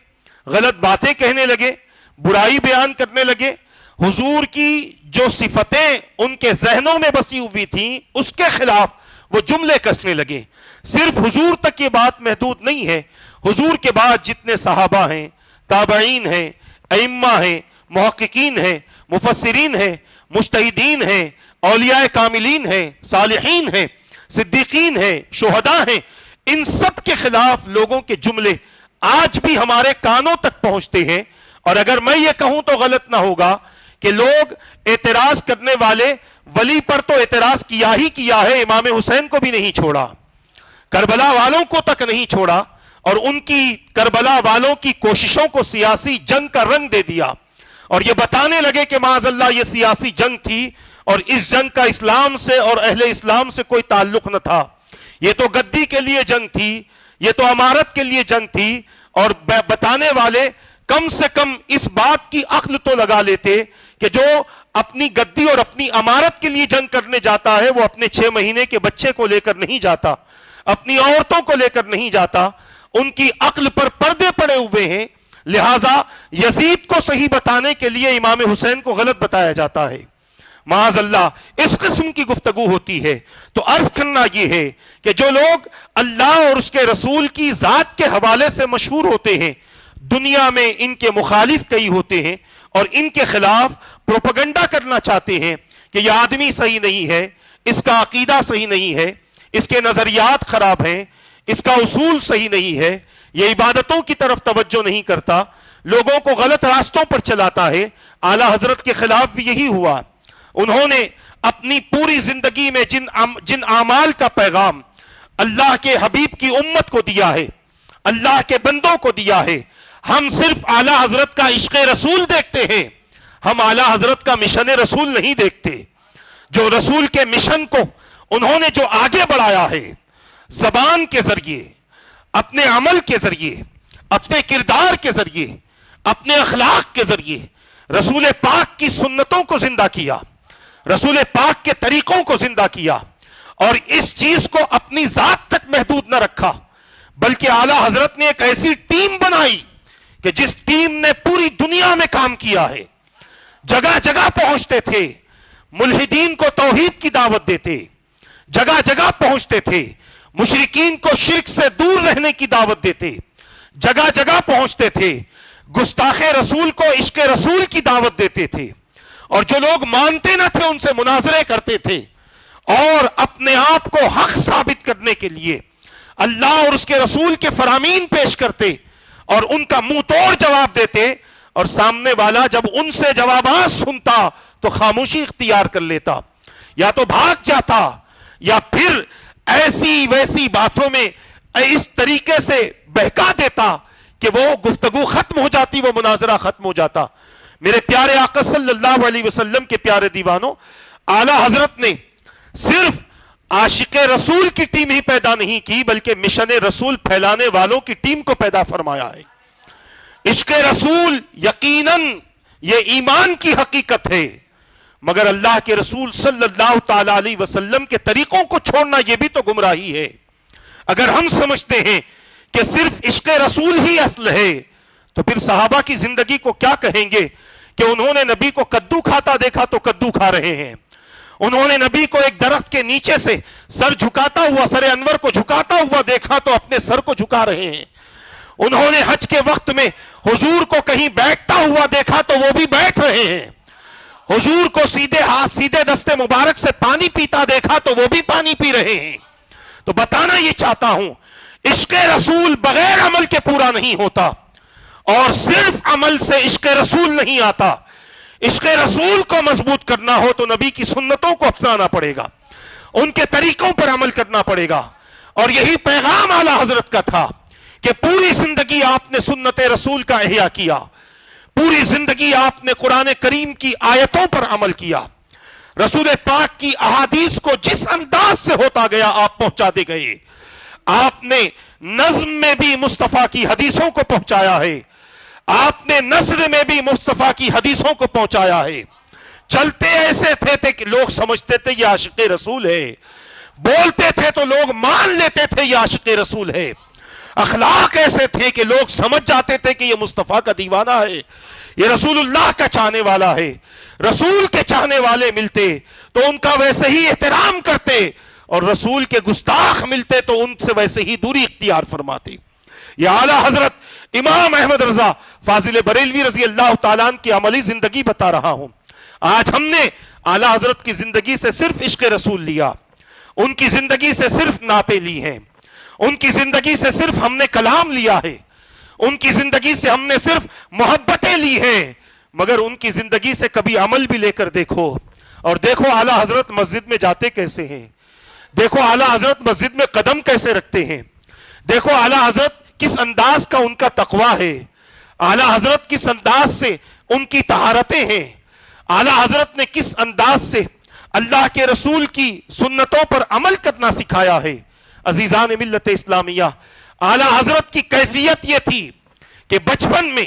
غلط باتیں کہنے لگے، برائی بیان کرنے لگے. حضور کی جو صفتیں ان کے ذہنوں میں بسی ہوئی تھیں اس کے خلاف وہ جملے کسنے لگے. صرف حضور تک یہ بات محدود نہیں ہے، حضور کے بعد جتنے صحابہ ہیں، تابعین ہیں، ائمہ ہیں، محققین ہیں، مفسرین ہیں، مجتہدین ہیں، اولیاء کاملین ہیں، صالحین ہیں، صدیقین ہیں، شہداء ہیں، ان سب کے خلاف لوگوں کے جملے آج بھی ہمارے کانوں تک پہنچتے ہیں. اور اگر میں یہ کہوں تو غلط نہ ہوگا کہ لوگ اعتراض کرنے والے ولی پر تو اعتراض کیا ہی کیا ہے، امام حسین کو بھی نہیں چھوڑا، کربلا والوں کو تک نہیں چھوڑا، اور ان کی کربلا والوں کی کوششوں کو سیاسی جنگ کا رنگ دے دیا اور یہ بتانے لگے کہ معاذ اللہ یہ سیاسی جنگ تھی اور اس جنگ کا اسلام سے اور اہل اسلام سے کوئی تعلق نہ تھا. یہ تو گدی کے لیے جنگ تھی، یہ تو امارت کے لیے جنگ تھی. اور بتانے والے کم سے کم اس بات کی عقل تو لگا لیتے کہ جو اپنی گدی اور اپنی امارت کے لیے جنگ کرنے جاتا ہے وہ اپنے 6 مہینے کے بچے کو لے کر نہیں جاتا، اپنی عورتوں کو لے کر نہیں جاتا. ان کی عقل پر پردے پڑے ہوئے ہیں، لہٰذا یزید کو صحیح بتانے کے لیے امام حسین کو غلط بتایا جاتا ہے. معاذ اللہ اس قسم کی گفتگو ہوتی ہے. تو عرض کرنا یہ ہے کہ جو لوگ اللہ اور اس کے رسول کی ذات کے حوالے سے مشہور ہوتے ہیں، دنیا میں ان کے مخالف کئی ہوتے ہیں اور ان کے خلاف پروپیگنڈا کرنا چاہتے ہیں کہ یہ آدمی صحیح نہیں ہے، اس کا عقیدہ صحیح نہیں ہے، اس کے نظریات خراب ہیں، اس کا اصول صحیح نہیں ہے، یہ عبادتوں کی طرف توجہ نہیں کرتا، لوگوں کو غلط راستوں پر چلاتا ہے. اعلی حضرت کے خلاف بھی یہی ہوا. انہوں نے اپنی پوری زندگی میں جن اعمال کا پیغام اللہ کے حبیب کی امت کو دیا ہے، اللہ کے بندوں کو دیا ہے۔ ہم صرف اعلیٰ حضرت کا عشق رسول دیکھتے ہیں، ہم اعلیٰ حضرت کا مشن رسول نہیں دیکھتے۔ جو رسول کے مشن کو انہوں نے جو آگے بڑھایا ہے، زبان کے ذریعے، اپنے عمل کے ذریعے، اپنے کردار کے ذریعے، اپنے اخلاق کے ذریعے رسول پاک کی سنتوں کو زندہ کیا، رسول پاک کے طریقوں کو زندہ کیا، اور اس چیز کو اپنی ذات تک محدود نہ رکھا، بلکہ اعلیٰ حضرت نے ایک ایسی ٹیم بنائی کہ جس ٹیم نے پوری دنیا میں کام کیا ہے، جگہ جگہ پہنچتے تھے، ملحدین کو توحید کی دعوت دیتے، جگہ جگہ پہنچتے تھے، مشرکین کو شرک سے دور رہنے کی دعوت دیتے، جگہ جگہ پہنچتے تھے، گستاخ رسول کو عشق رسول کی دعوت دیتے تھے، اور جو لوگ مانتے نہ تھے ان سے مناظرے کرتے تھے، اور اپنے آپ کو حق ثابت کرنے کے لیے اللہ اور اس کے رسول کے فرامین پیش کرتے اور ان کا منہ توڑ جواب دیتے، اور سامنے والا جب ان سے جوابات سنتا تو خاموشی اختیار کر لیتا، یا تو بھاگ جاتا، یا پھر ایسی ویسی باتوں میں اس طریقے سے بہکا دیتا کہ وہ گفتگو ختم ہو جاتی، وہ مناظرہ ختم ہو جاتا۔ میرے پیارے آقا صلی اللہ علیہ وسلم کے پیارے دیوانوں، اعلیٰ حضرت نے صرف عاشق رسول کی ٹیم ہی پیدا نہیں کی، بلکہ مشن رسول پھیلانے والوں کی ٹیم کو پیدا فرمایا ہے۔ عشق رسول یقیناً یہ ایمان کی حقیقت ہے، مگر اللہ کے رسول صلی اللہ تعالی علیہ وسلم کے طریقوں کو چھوڑنا یہ بھی تو گمراہی ہے۔ اگر ہم سمجھتے ہیں کہ صرف عشق رسول ہی اصل ہے تو پھر صحابہ کی زندگی کو کیا کہیں گے کہ انہوں نے نبی کو کدو کھاتا دیکھا تو کدو کھا رہے ہیں، انہوں نے نبی کو ایک درخت کے نیچے سے سر جھکاتا ہوا، سر انور کو جھکاتا ہوا دیکھا تو اپنے سر کو جھکا رہے ہیں، انہوں نے حج کے وقت میں حضور کو کہیں بیٹھتا ہوا دیکھا تو وہ بھی بیٹھ رہے ہیں، حضور کو سیدھے ہاتھ سیدھے دستے مبارک سے پانی پیتا دیکھا تو وہ بھی پانی پی رہے ہیں۔ تو بتانا یہ چاہتا ہوں، عشق رسول بغیر عمل کے پورا نہیں ہوتا، اور صرف عمل سے عشق رسول نہیں آتا۔ عشق رسول کو مضبوط کرنا ہو تو نبی کی سنتوں کو اپنانا پڑے گا، ان کے طریقوں پر عمل کرنا پڑے گا، اور یہی پیغام اعلیٰ حضرت کا تھا کہ پوری زندگی آپ نے سنت رسول کا احیاء کیا، پوری زندگی آپ نے قرآن کریم کی آیتوں پر عمل کیا، رسول پاک کی احادیث کو جس انداز سے ہوتا گیا آپ پہنچاتے گئے۔ آپ نے نظم میں بھی مصطفیٰ کی حدیثوں کو پہنچایا ہے، آپ نے نثر میں بھی مصطفیٰ کی حدیثوں کو پہنچایا ہے۔ چلتے ایسے تھے کہ لوگ سمجھتے تھے یہ عاشق رسول ہے، بولتے تھے تو لوگ مان لیتے تھے یہ عاشق رسول ہے، اخلاق ایسے تھے کہ لوگ سمجھ جاتے تھے کہ یہ مصطفیٰ کا دیوانہ ہے، یہ رسول اللہ کا چاہنے والا ہے۔ رسول کے چاہنے والے ملتے تو ان کا ویسے ہی احترام کرتے، اور رسول کے گستاخ ملتے تو ان سے ویسے ہی دوری اختیار فرماتے۔ یہ اعلیٰ حضرت امام احمد رضا فاضل بریلوی رضی اللہ تعالیٰ عنہ کی عملی زندگی بتا رہا ہوں۔ آج ہم نے اعلیٰ حضرت کی زندگی سے صرف عشق رسول لیا، ان کی زندگی سے صرف نعتیں لی ہیں، ان کی زندگی سے صرف ہم نے کلام لیا ہے، ان کی زندگی سے ہم نے صرف محبتیں لی ہیں، مگر ان کی زندگی سے کبھی عمل بھی لے کر دیکھو، اور دیکھو اعلیٰ حضرت مسجد میں جاتے کیسے ہیں، دیکھو اعلیٰ حضرت مسجد میں قدم کیسے رکھتے ہیں، دیکھو اعلیٰ حضرت کس انداز کا ان کا تقویٰ ہے، اعلیٰ حضرت کس انداز سے ان کی طہارتیں ہیں، اعلیٰ حضرت نے کس انداز سے اللہ کے رسول کی سنتوں پر عمل کرنا سکھایا ہے۔ عزیزان ملت اسلامیہ، اعلیٰ حضرت کی کیفیت یہ تھی کہ بچپن میں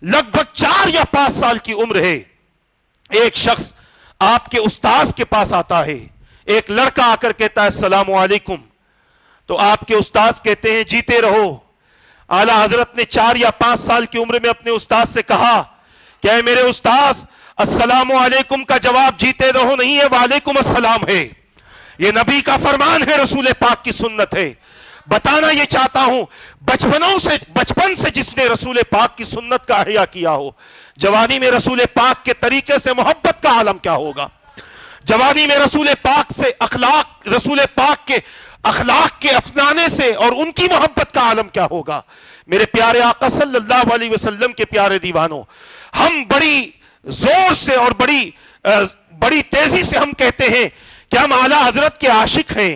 لگ بھگ 4 یا 5 سال کی عمر ہے، ایک شخص آپ کے استاذ کے پاس آتا ہے، ایک لڑکا آ کر کہتا ہے السلام علیکم، تو آپ کے استاذ کہتے ہیں جیتے رہو۔ اعلیٰ حضرت نے 4 یا 5 سال کی عمر میں اپنے استاذ سے کہا کہ اے میرے استاذ، السلام علیکم کا جواب جیتے رہو نہیں ہے، وعلیکم السلام ہے، یہ نبی کا فرمان ہے، رسول پاک کی سنت ہے۔ بتانا یہ چاہتا ہوں، بچپن سے جس نے رسول پاک کی سنت کا احیاء کیا ہو، جوانی میں رسول پاک کے طریقے سے محبت کا عالم کیا ہوگا، جوانی میں رسول پاک سے رسول پاک کے اخلاق کے اپنانے سے اور ان کی محبت کا عالم کیا ہوگا۔ میرے پیارے آقا صلی اللہ علیہ وسلم کے پیارے دیوانوں، ہم بڑی زور سے اور بڑی تیزی سے ہم کہتے ہیں کہ ہم اعلیٰ حضرت کے عاشق ہیں،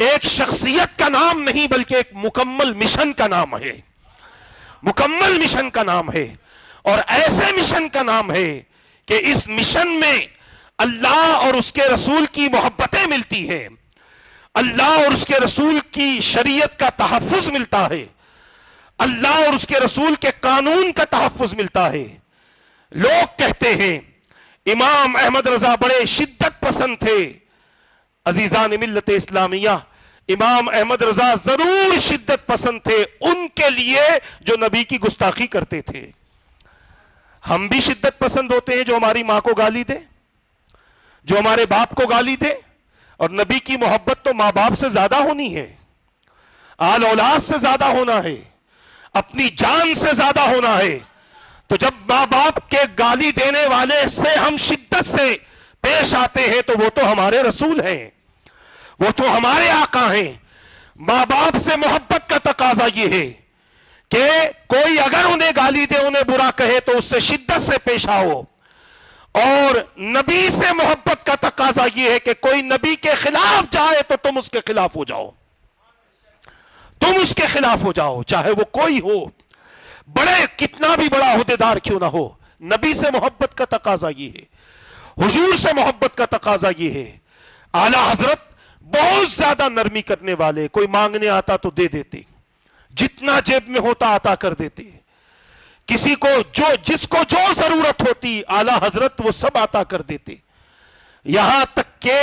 ایک شخصیت کا نام نہیں بلکہ ایک مکمل مشن کا نام ہے، مکمل مشن کا نام ہے، اور ایسے مشن کا نام ہے کہ اس مشن میں اللہ اور اس کے رسول کی محبتیں ملتی ہیں، اللہ اور اس کے رسول کی شریعت کا تحفظ ملتا ہے، اللہ اور اس کے رسول کے قانون کا تحفظ ملتا ہے۔ لوگ کہتے ہیں امام احمد رضا بڑے شدت پسند تھے، عزیزان ملت اسلامیہ، امام احمد رضا ضرور شدت پسند تھے ان کے لیے جو نبی کی گستاخی کرتے تھے۔ ہم بھی شدت پسند ہوتے ہیں جو ہماری ماں کو گالی دے، جو ہمارے باپ کو گالی دے، اور نبی کی محبت تو ماں باپ سے زیادہ ہونی ہے، آل اولاد سے زیادہ ہونا ہے، اپنی جان سے زیادہ ہونا ہے۔ تو جب ماں باپ کے گالی دینے والے سے ہم شدت سے پیش آتے ہیں تو وہ تو ہمارے رسول ہیں، وہ تو ہمارے آقا ہیں۔ ماں باپ سے محبت کا تقاضا یہ ہے کہ کوئی اگر انہیں گالی دے، انہیں برا کہے تو اس سے شدت سے پیش آؤ، اور نبی سے محبت کا تقاضا یہ ہے کہ کوئی نبی کے خلاف جائے تو تم اس کے خلاف ہو جاؤ، تم اس کے خلاف ہو جاؤ، چاہے وہ کوئی ہو، بڑے کتنا بھی بڑا عہدیدار کیوں نہ ہو۔ نبی سے محبت کا تقاضا یہ ہے، حضور سے محبت کا تقاضا یہ ہے۔ اعلیٰ حضرت بہت زیادہ نرمی کرنے والے، کوئی مانگنے آتا تو دے دیتے، جتنا جیب میں ہوتا عطا کر دیتے، کسی کو جس کو جو ضرورت ہوتی اعلیٰ حضرت وہ سب عطا کر دیتے۔ یہاں تک کہ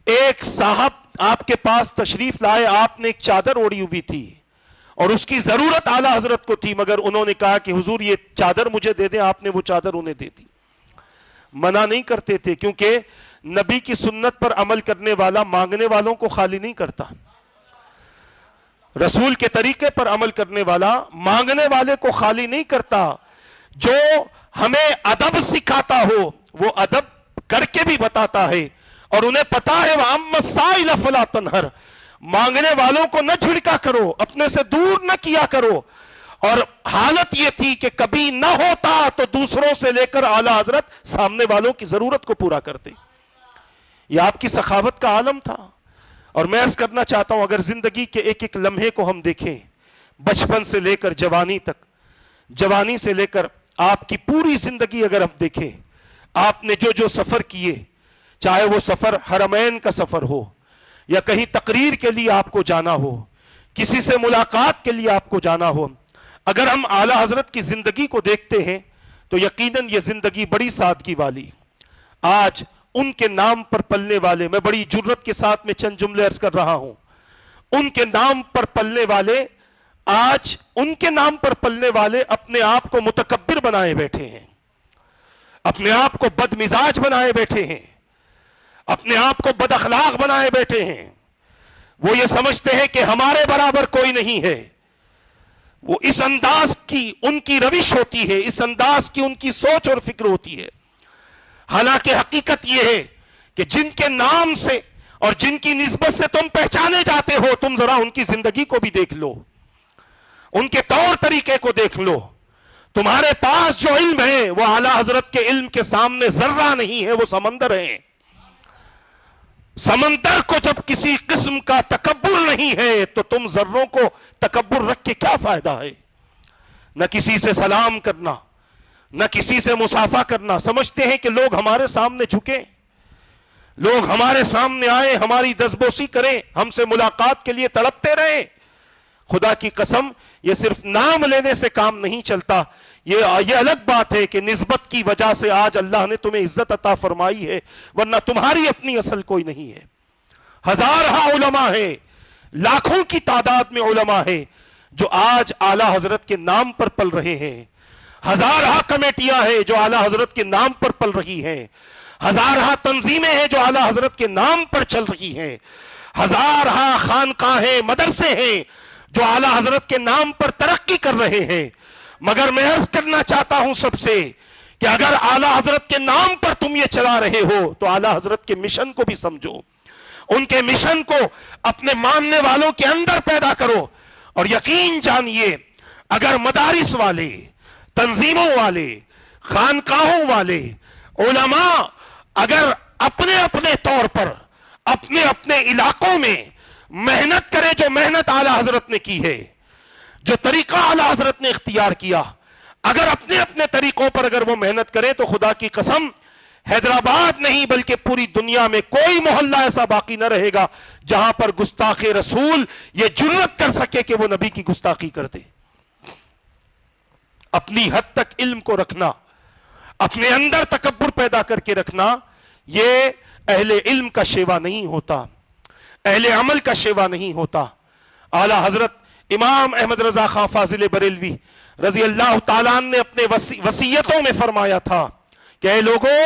ایک صاحب آپ کے پاس تشریف لائے، آپ نے ایک چادر اوڑی ہوئی تھی اور اس کی ضرورت اعلیٰ حضرت کو تھی، مگر انہوں نے کہا کہ حضور یہ چادر مجھے دے دیں، آپ نے وہ چادر انہیں دے دی۔ منع نہیں کرتے تھے، کیونکہ نبی کی سنت پر عمل کرنے والا مانگنے والوں کو خالی نہیں کرتا، رسول کے طریقے پر عمل کرنے والا مانگنے والے کو خالی نہیں کرتا۔ جو ہمیں ادب سکھاتا ہو وہ ادب کر کے بھی بتاتا ہے، اور انہیں پتا ہے وَأَمَّا السَّائِلَ فَلَا تَنْهَرْ، مانگنے والوں کو نہ جھڑکا کرو، اپنے سے دور نہ کیا کرو۔ اور حالت یہ تھی کہ کبھی نہ ہوتا تو دوسروں سے لے کر اعلیٰ حضرت سامنے والوں کی ضرورت کو پورا کرتے۔ یہ آپ کی سخاوت کا عالم تھا۔ اور میں عرض کرنا چاہتا ہوں، اگر زندگی کے ایک ایک لمحے کو ہم دیکھیں، بچپن سے لے کر جوانی تک، جوانی سے لے کر آپ کی پوری زندگی اگر ہم دیکھیں، آپ نے جو جو سفر کیے، چاہے وہ سفر حرمین کا سفر ہو، یا کہیں تقریر کے لیے آپ کو جانا ہو، کسی سے ملاقات کے لیے آپ کو جانا ہو، اگر ہم اعلیٰ حضرت کی زندگی کو دیکھتے ہیں تو یقیناً یہ زندگی بڑی سادگی والی۔ آج ان کے نام پر پلنے والے، میں بڑی جرت کے ساتھ میں چند جملے عرض کر رہا ہوں، ان کے نام پر پلنے والے، آج ان کے نام پر پلنے والے اپنے آپ کو متکبر بنائے بیٹھے ہیں، اپنے آپ کو بد مزاج بنائے بیٹھے ہیں، اپنے آپ کو بد اخلاق بنائے بیٹھے ہیں۔ وہ یہ سمجھتے ہیں کہ ہمارے برابر کوئی نہیں ہے۔ وہ اس انداز کی ان کی روش ہوتی ہے، اس انداز کی ان کی سوچ اور فکر ہوتی ہے۔ حالانکہ حقیقت یہ ہے کہ جن کے نام سے اور جن کی نسبت سے تم پہچانے جاتے ہو، تم ذرا ان کی زندگی کو بھی دیکھ لو، ان کے طور طریقے کو دیکھ لو۔ تمہارے پاس جو علم ہے وہ اعلیٰ حضرت کے علم کے سامنے ذرہ نہیں ہے، وہ سمندر ہیں۔ سمندر کو جب کسی قسم کا تکبر نہیں ہے تو تم ذروں کو تکبر رکھ کے کیا فائدہ ہے؟ نہ کسی سے سلام کرنا، نہ کسی سے مصافحہ کرنا۔ سمجھتے ہیں کہ لوگ ہمارے سامنے جھکیں، لوگ ہمارے سامنے آئیں، ہماری دزبوسی کریں، ہم سے ملاقات کے لیے تڑپتے رہیں۔ خدا کی قسم، یہ صرف نام لینے سے کام نہیں چلتا۔ یہ الگ بات ہے کہ نسبت کی وجہ سے آج اللہ نے تمہیں عزت عطا فرمائی ہے، ورنہ تمہاری اپنی اصل کوئی نہیں ہے۔ ہزارہ علماء ہیں، لاکھوں کی تعداد میں علماء ہیں جو آج اعلیٰ حضرت کے نام پر پل رہے ہیں۔ ہزارہ کمیٹیاں ہیں جو اعلیٰ حضرت کے نام پر پل رہی ہیں، ہزارہ تنظیمیں ہیں جو اعلیٰ حضرت کے نام پر چل رہی ہیں، ہزارہ خانقاہیں، مدرسے ہیں جو اعلیٰ حضرت کے نام پر ترقی کر رہے ہیں۔ مگر میں عرض کرنا چاہتا ہوں سب سے کہ اگر اعلیٰ حضرت کے نام پر تم یہ چلا رہے ہو تو اعلیٰ حضرت کے مشن کو بھی سمجھو، ان کے مشن کو اپنے ماننے والوں کے اندر پیدا کرو۔ اور یقین جانیے، اگر مدارس والے، تنظیموں والے، خانقاہوں والے، علماء اگر اپنے اپنے طور پر اپنے اپنے علاقوں میں محنت کرے جو محنت اعلیٰ حضرت نے کی ہے، جو طریقہ اعلیٰ حضرت نے اختیار کیا، اگر اپنے اپنے طریقوں پر اگر وہ محنت کرے تو خدا کی قسم حیدرآباد نہیں بلکہ پوری دنیا میں کوئی محلہ ایسا باقی نہ رہے گا جہاں پر گستاخ رسول یہ جرأت کر سکے کہ وہ نبی کی گستاخی کر دے۔ اپنی حد تک علم کو رکھنا، اپنے اندر تکبر پیدا کر کے رکھنا، یہ اہل علم کا شیوا نہیں ہوتا، اہل عمل کا شیوا نہیں ہوتا۔ اعلیٰ حضرت امام احمد رضا خان فاضل بریلوی رضی اللہ تعالیٰ عنہ نے اپنے وصیتوں میں فرمایا تھا کہ اے لوگوں،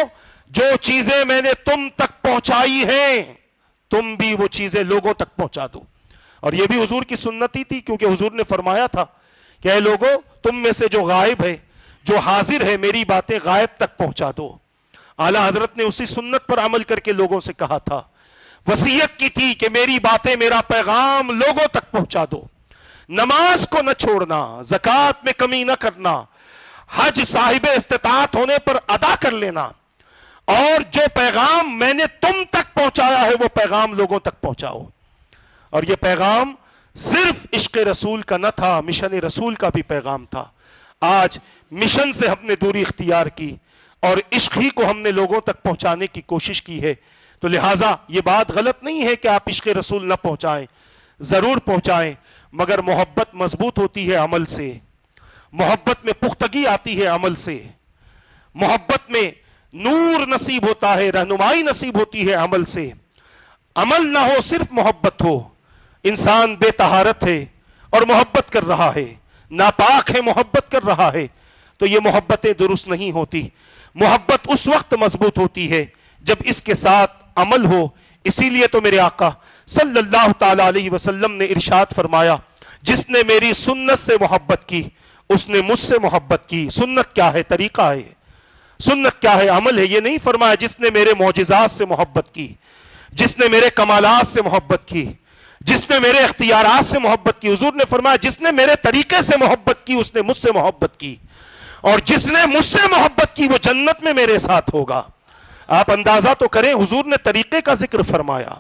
جو چیزیں میں نے تم تک پہنچائی ہیں تم بھی وہ چیزیں لوگوں تک پہنچا دو۔ اور یہ بھی حضور کی سنت ہی تھی، کیونکہ حضور نے فرمایا تھا کہ اے لوگوں، تم میں سے جو غائب ہے، جو حاضر ہے، میری باتیں غائب تک پہنچا دو۔ اعلیٰ حضرت نے اسی سنت پر عمل کر کے لوگوں سے کہا تھا، وصیت کی تھی کہ میری باتیں، میرا پیغام لوگوں تک پہنچا دو۔ نماز کو نہ چھوڑنا، زکوٰۃ میں کمی نہ کرنا، حج صاحب استطاعت ہونے پر ادا کر لینا، اور جو پیغام میں نے تم تک پہنچایا ہے وہ پیغام لوگوں تک پہنچاؤ۔ اور یہ پیغام صرف عشق رسول کا نہ تھا، مشن رسول کا بھی پیغام تھا۔ آج مشن سے ہم نے دوری اختیار کی اور عشق ہی کو ہم نے لوگوں تک پہنچانے کی کوشش کی ہے، تو لہٰذا یہ بات غلط نہیں ہے کہ آپ عشق رسول نہ پہنچائیں، ضرور پہنچائیں، مگر محبت مضبوط ہوتی ہے عمل سے، محبت میں پختگی آتی ہے عمل سے، محبت میں نور نصیب ہوتا ہے، رہنمائی نصیب ہوتی ہے عمل سے۔ عمل نہ ہو، صرف محبت ہو، انسان بے طہارت ہے اور محبت کر رہا ہے، ناپاک ہے محبت کر رہا ہے، تو یہ محبتیں درست نہیں ہوتی۔ محبت اس وقت مضبوط ہوتی ہے جب اس کے ساتھ عمل ہو۔ اسی لیے تو میرے آقا صلی اللہ تعالی علیہ وسلم نے ارشاد فرمایا، جس نے میری سنت سے محبت کی اس نے مجھ سے محبت کی۔ سنت کیا ہے؟ طریقہ ہے۔ سنت کیا ہے؟ عمل ہے۔ یہ نہیں فرمایا جس نے میرے معجزات سے محبت کی، جس نے میرے کمالات سے محبت کی، جس نے میرے اختیارات سے محبت کی۔ حضور نے فرمایا جس نے میرے طریقے سے محبت کی اس نے مجھ سے محبت کی، اور جس نے مجھ سے محبت کی وہ جنت میں میرے ساتھ ہوگا۔ آپ اندازہ تو کریں، حضور نے طریقے کا ذکر فرمایا،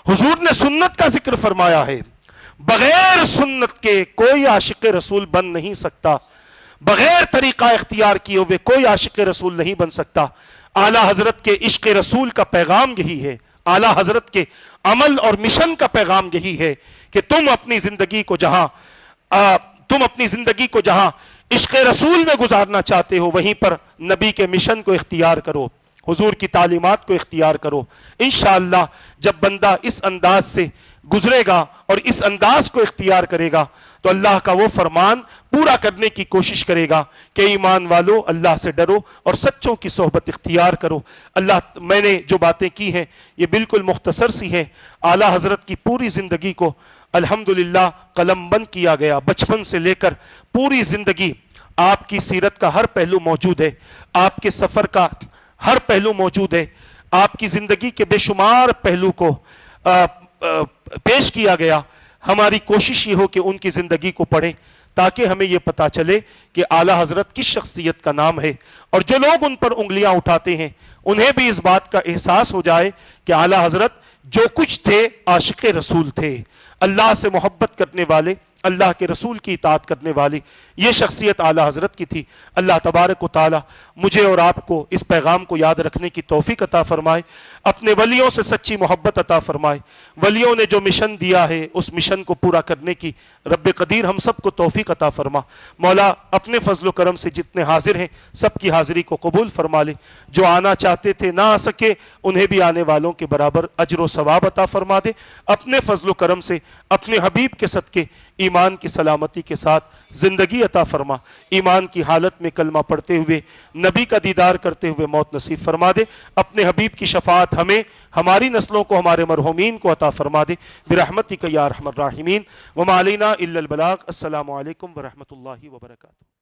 حضور نے سنت کا ذکر فرمایا ہے۔ بغیر سنت کے کوئی عاشق رسول بن نہیں سکتا، بغیر طریقہ اختیار کیے ہوئے کوئی عاشق رسول نہیں بن سکتا۔ اعلیٰ حضرت کے عشق رسول کا پیغام یہی ہے، اعلیٰ حضرت کے عمل اور مشن کا پیغام یہی ہے کہ تم اپنی زندگی کو جہاں عشق رسول میں گزارنا چاہتے ہو وہیں پر نبی کے مشن کو اختیار کرو، حضور کی تعلیمات کو اختیار کرو۔ انشاءاللہ جب بندہ اس انداز سے گزرے گا اور اس انداز کو اختیار کرے گا تو اللہ کا وہ فرمان پورا کرنے کی کوشش کرے گا کہ ایمان والو اللہ سے ڈرو اور سچوں کی صحبت اختیار کرو۔ میں نے جو باتیں کی ہیں یہ بالکل مختصر سی ہیں۔ اعلیٰ حضرت کی پوری زندگی کو الحمدللہ قلم بند کیا گیا، بچپن سے لے کر پوری زندگی آپ کی سیرت کا ہر پہلو موجود ہے، آپ کے سفر کا ہر پہلو موجود ہے، آپ کی زندگی کے بے شمار پہلو کو پیش کیا گیا۔ ہماری کوشش یہ ہو کہ ان کی زندگی کو پڑھیں تاکہ ہمیں یہ پتا چلے کہ اعلیٰ حضرت کس شخصیت کا نام ہے، اور جو لوگ ان پر انگلیاں اٹھاتے ہیں انہیں بھی اس بات کا احساس ہو جائے کہ اعلیٰ حضرت جو کچھ تھے عاشق رسول تھے، اللہ سے محبت کرنے والے، اللہ کے رسول کی اطاعت کرنے والی، یہ شخصیت اعلیٰ حضرت کی تھی۔ اللہ تبارک و تعالی مجھے اور آپ کو اس پیغام کو یاد رکھنے کی توفیق عطا فرمائے، اپنے ولیوں سے سچی محبت عطا فرمائے، ولیوں نے جو مشن دیا ہے اس مشن کو پورا کرنے کی رب قدیر ہم سب کو توفیق عطا فرما۔ مولا اپنے فضل و کرم سے جتنے حاضر ہیں سب کی حاضری کو قبول فرما لے، جو آنا چاہتے تھے نہ آ سکے انہیں بھی آنے والوں کے برابر اجر و ثواب عطا فرما دے۔ اپنے فضل و کرم سے اپنے حبیب کے صدقے ایمان کی سلامتی کے ساتھ زندگی عطا فرما، ایمان کی حالت میں کلمہ پڑھتے ہوئے نبی کا دیدار کرتے ہوئے موت نصیب فرما دے۔ اپنے حبیب کی شفاعت ہمیں، ہماری نسلوں کو، ہمارے مرحومین کو عطا فرما دے برحمتک یا ارحم الراحمین۔ وما علینا الا البلاغ۔ السلام علیکم ورحمۃ اللہ وبرکاتہ۔